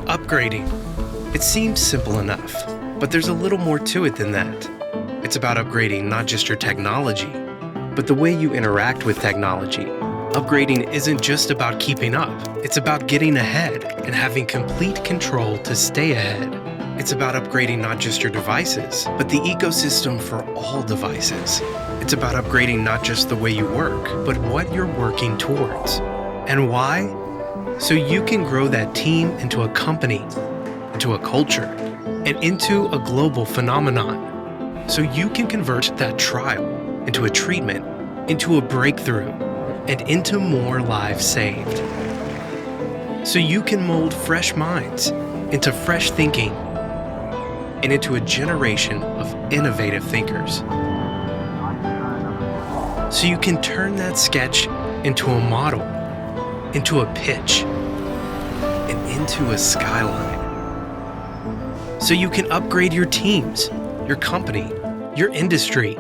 Upgrading. It seems simple enough, but there's a little more to it than that. It's about upgrading not just your technology, but the way you interact with technology. Upgrading isn't just about keeping up. It's about getting ahead and having complete control to stay ahead. It's about upgrading not just your devices, but the ecosystem for all devices. It's about upgrading not just the way you work, but what you're working towards. And why? So you can grow that team into a company, into a culture, and into a global phenomenon. So you can convert that trial into a treatment, into a breakthrough, and into more lives saved. So you can mold fresh minds into fresh thinking and into a generation of innovative thinkers. So you can turn that sketch into a model, into a pitch, and into a skyline. So you can upgrade your teams, your company, your industry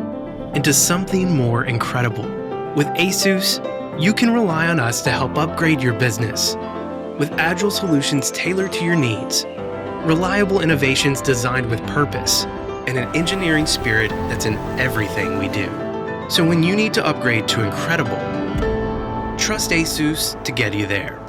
into something more incredible. With ASUS, you can rely on us to help upgrade your business. With agile solutions tailored to your needs, reliable innovations designed with purpose, and an engineering spirit that's in everything we do. So when you need to upgrade to incredible, trust ASUS to get you there.